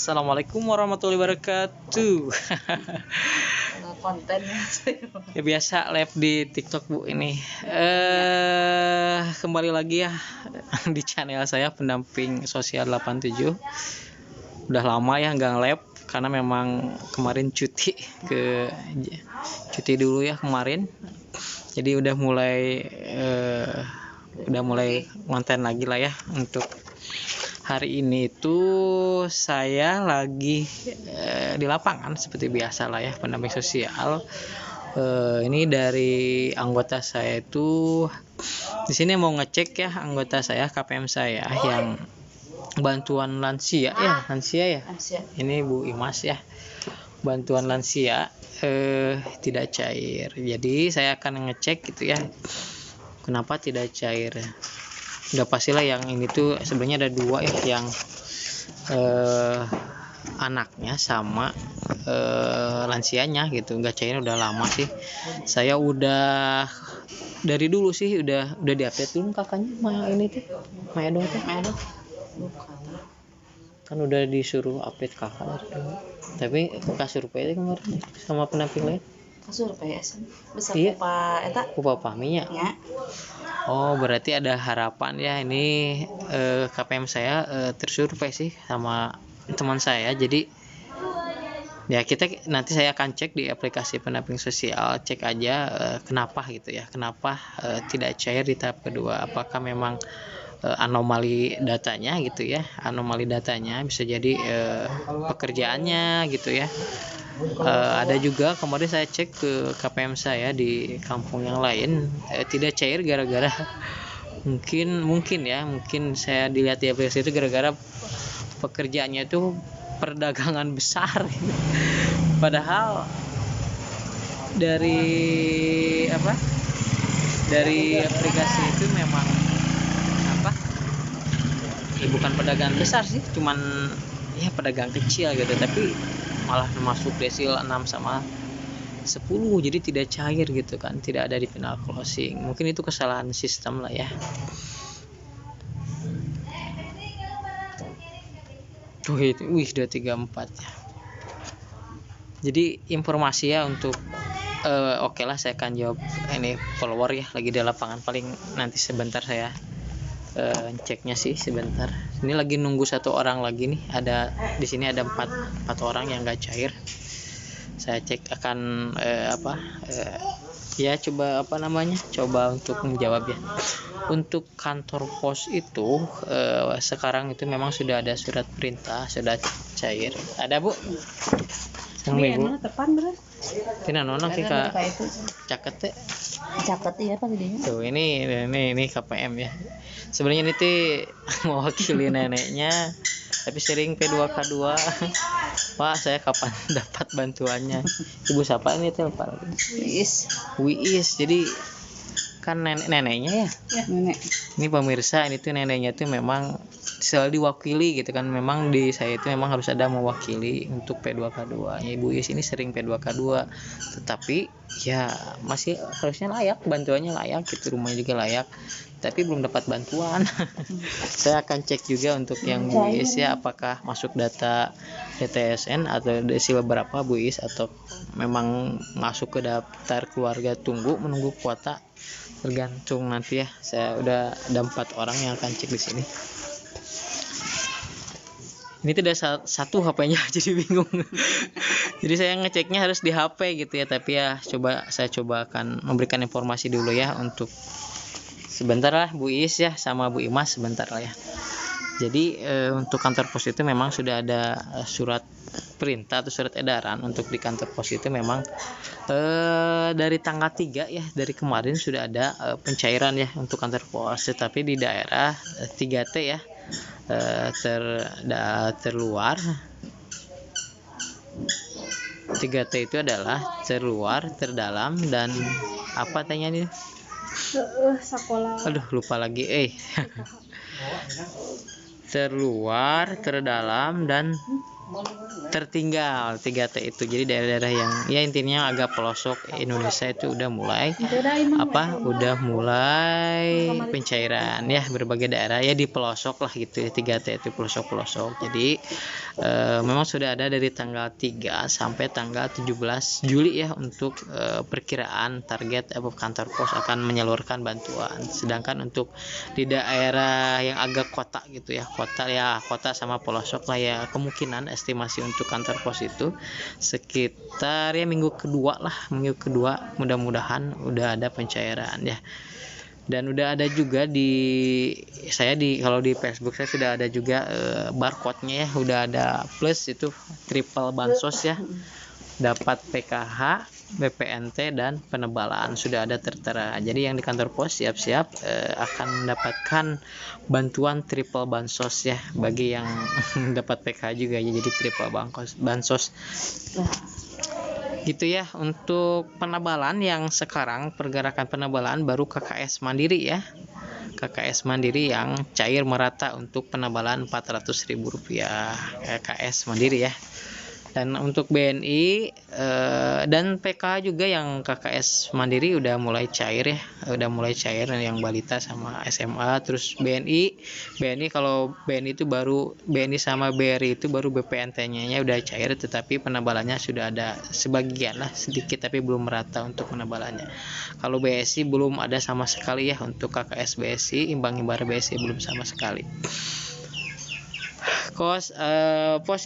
Assalamualaikum warahmatullahi wabarakatuh. Konten Ya biasa live di TikTok Bu ini. Kembali lagi ya di channel saya Pendamping Sosial 87. Udah lama ya nggak live karena memang kemarin cuti dulu ya kemarin. Jadi udah mulai konten lagi lah ya. Untuk hari ini itu saya lagi di lapangan seperti biasa lah ya, pendamping sosial. Ini dari anggota saya itu di sini mau ngecek ya, anggota saya KPM saya yang bantuan lansia ya, ini Bu Imas ya, bantuan lansia tidak cair. Jadi saya akan ngecek gitu ya, kenapa tidak cair. Udah pastilah yang ini tuh sebenarnya ada dua ya, yang anaknya sama lansianya gitu nggak cair. Udah lama sih, saya udah dari dulu sih udah diupdate dulu kakaknya ini tuh Maya dong kan udah disuruh update kakak dari dulu, tapi survei kemarin sama pendamping lain survei besar iya. Pupa Paminya ya. Oh berarti ada harapan ya, ini KPM saya tersurvei sih sama teman saya. Jadi ya kita nanti saya akan cek di aplikasi pendamping sosial, cek aja kenapa gitu ya, kenapa tidak cair di tahap kedua. Apakah memang anomali datanya gitu ya, anomali datanya bisa jadi pekerjaannya gitu ya. Ada juga kemarin saya cek ke KPM saya di kampung yang lain tidak cair gara-gara mungkin saya dilihat di aplikasi itu gara-gara pekerjaannya itu perdagangan besar. Padahal dari aplikasi itu memang bukan pedagang besar sih, cuman ya pedagang kecil gitu, tapi malah masuk desil 6 sama 10, jadi tidak cair gitu kan, tidak ada di final closing. Mungkin itu kesalahan sistem lah ya. Tuh itu udah 34 ya. Jadi informasi ya untuk oke lah, saya akan jawab ini follower ya, lagi di lapangan, paling nanti sebentar saya ceknya sih sebentar. Ini lagi nunggu satu orang lagi nih, ada di sini ada 4 orang yang nggak cair. Saya cek akan ya coba coba untuk menjawab ya. Untuk kantor pos itu sekarang itu memang sudah ada surat perintah, sudah cair. Ada Bu? Ini Bu. Tepan beres. Tina nona kita caket ya Pak gedenya. Tuh ini KPM ya. Sebenarnya ini tuh mewakili neneknya, tapi sering P2K2. Pak, saya kapan dapat bantuannya? Ibu siapa ini tuh Pak? Wiis. Jadi kan neneknya ya. Nenek. Ini pemirsa, ini tuh neneknya tuh memang selalu diwakili gitu kan. Memang di saya itu memang harus ada mewakili untuk P2K2. Ya, Ibu Is ini sering P2K2, tetapi ya masih harusnya layak, bantuannya layak gitu, rumahnya juga layak, tapi belum dapat bantuan. Saya akan cek juga untuk yang Bu Is ya, apakah masuk data DTSN atau desil berapa Bu Is, atau memang masuk ke daftar keluarga tunggu menunggu kuota, tergantung nanti ya. Saya udah ada 4 orang yang akan cek di sini. Ini tidak satu HP-nya, jadi bingung. Jadi saya ngeceknya harus di HP gitu ya, tapi ya saya coba akan memberikan informasi dulu ya, untuk sebentar lah Bu Is ya sama Bu Imas, sebentar lah ya. Jadi untuk kantor pos itu memang sudah ada surat perintah atau surat edaran. Untuk di kantor pos itu memang dari tanggal 3 ya, dari kemarin sudah ada pencairan ya untuk kantor pos, tetapi di daerah 3T ya, terluar. 3T itu adalah terluar, terdalam, dan apa tanya nih? Sekolah. Aduh lupa lagi. Terluar, terdalam, dan tertinggal 3T itu. Jadi daerah-daerah yang ya intinya agak pelosok Indonesia itu udah mulai udah mulai pencairan ya, berbagai daerah ya di pelosok lah gitu ya, 3T itu pelosok-pelosok. Jadi memang sudah ada dari tanggal 3 sampai tanggal 17 Juli ya untuk perkiraan target kantor pos akan menyalurkan bantuan. Sedangkan untuk di daerah yang agak kota gitu ya, kota sama pelosok lah ya, kemungkinan estimasi untuk kantor pos itu sekitar ya minggu kedua mudah-mudahan udah ada pencairan ya. Dan udah ada juga kalau di Facebook saya sudah ada juga barcode-nya ya, udah ada plus itu triple bansos ya, dapat PKH, BPNT dan penebalan sudah ada tertera. Jadi yang di kantor pos siap-siap akan mendapatkan bantuan triple bansos ya, bagi yang dapat PKH juga ya, jadi triple bansos gitu ya. Untuk penebalan yang sekarang pergerakan penebalan baru KKS Mandiri ya, KKS Mandiri yang cair merata untuk penebalan Rp400.000 KKS Mandiri ya. Dan untuk BNI dan PK juga yang KKS Mandiri udah mulai cair ya, yang balita sama SMA. Terus BNI kalau BNI itu baru, BNI sama BRI itu baru BPNT-nya udah cair, tetapi penebalannya sudah ada sebagian lah, sedikit tapi belum merata untuk penebalannya. Kalau BSI belum ada sama sekali ya, untuk KKS BSI, imbang-imbara BSI belum sama sekali. Pos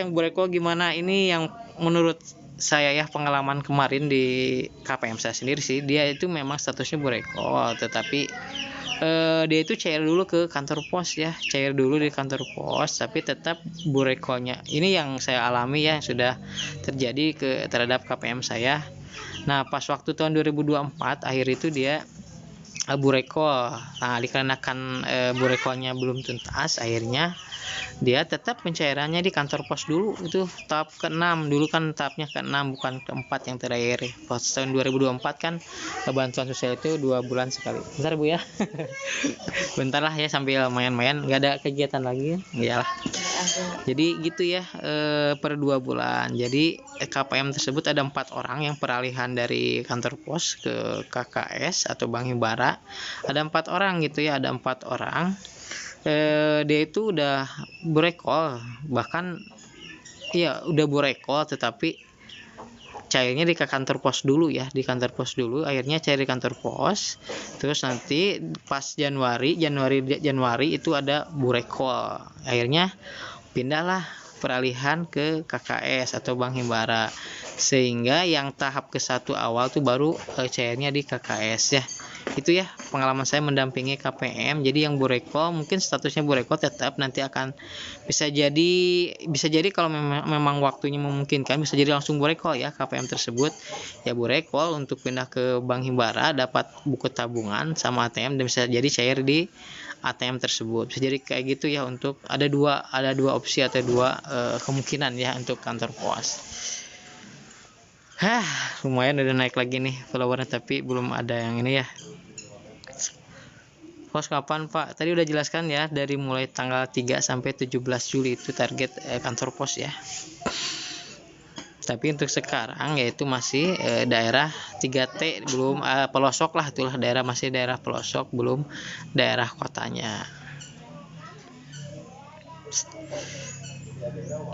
yang Bureko gimana? Ini yang menurut saya ya, pengalaman kemarin di KPM saya sendiri sih, dia itu memang statusnya Bureko, tetapi dia itu cair dulu ke kantor pos ya, cair dulu di kantor pos, tapi tetap Burekonya ini yang saya alami ya, yang sudah terjadi terhadap KPM saya. Nah pas waktu tahun 2024 akhir itu dia Bureko, nah dikarenakan Burekonya belum tuntas, akhirnya dia tetap pencairannya di kantor pos dulu. Itu tahap ke-6 dulu kan, tahapnya ke-6 bukan ke-4 yang terakhir. Pas tahun 2024 kan bantuan sosial itu 2 bulan sekali. Bentar Bu ya. Bentar lah ya, sambil main-main, nggak ada kegiatan lagi ya. Iyalah. Jadi gitu ya, per 2 bulan. Jadi KPM tersebut ada 4 orang yang peralihan dari kantor pos ke KKS atau Bank Himbara. Ada 4 orang gitu ya, ada 4 orang. Dia itu udah burekol, bahkan ya udah burekol, tetapi cairnya di kantor pos dulu ya, di kantor pos dulu. Akhirnya cair di kantor pos, terus nanti pas Januari itu ada burekol, akhirnya pindahlah peralihan ke KKS atau Bank Himbara, sehingga yang tahap ke-1 awal tuh baru cairnya di KKS ya. Itu ya pengalaman saya mendampingi KPM. Jadi yang Bureko mungkin statusnya Bureko tetap, nanti akan bisa jadi kalau memang waktunya memungkinkan bisa jadi langsung Bureko ya KPM tersebut ya, Bureko untuk pindah ke Bank Himbara, dapat buku tabungan sama ATM, dan bisa jadi cair di ATM tersebut. Bisa jadi kayak gitu ya. Untuk ada dua opsi atau dua kemungkinan ya untuk kantor pos. Lumayan udah naik lagi nih followernya, tapi belum ada yang ini ya. Pos kapan Pak? Tadi udah jelaskan ya, dari mulai tanggal 3 sampai 17 Juli itu target kantor pos ya. Tapi untuk sekarang yaitu masih daerah 3T, belum pelosok lah, itulah masih daerah pelosok, belum daerah kotanya.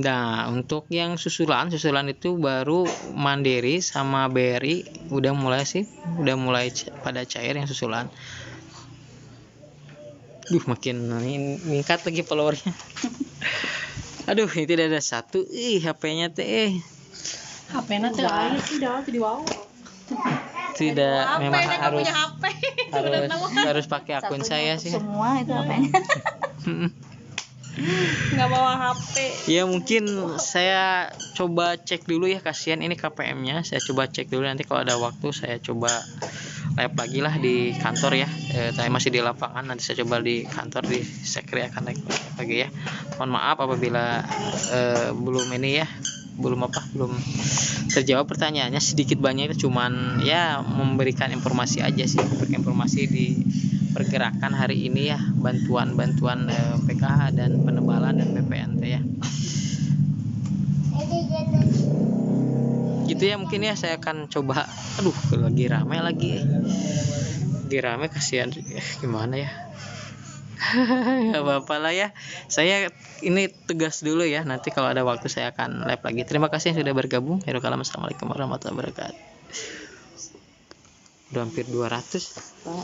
Nah untuk yang susulan itu baru Mandiri sama BRI udah mulai pada cair yang susulan. Makin meningkat lagi followernya. Aduh, ini tidak ada satu. HP-nya teh. HP-nya teh tidak wow. Tidak, memang harus pakai akun saya sih. Semua itu HP-nya. Nggak bawa HP. Ya mungkin saya coba cek dulu ya, kasihan ini KPM-nya. Saya coba cek dulu, nanti kalau ada waktu saya coba live lagi lah di kantor ya. Saya masih di lapangan, nanti saya coba di kantor di sekre akan live lagi ya. Mohon maaf apabila belum terjawab pertanyaannya. Sedikit banyak itu cuman ya memberikan informasi aja sih, informasi di pergerakan hari ini ya, bantuan PKH dan penebalan dan BPNT ya. Gitu ya mungkin ya, saya akan coba. Aduh lagi rame kasihan. Gimana ya. Gak apa-apa lah ya, saya ini tugas dulu ya, nanti kalau ada waktu saya akan live lagi. Terima kasih yang sudah bergabung. Assalamualaikum warahmatullahi wabarakatuh. Udah hampir 200.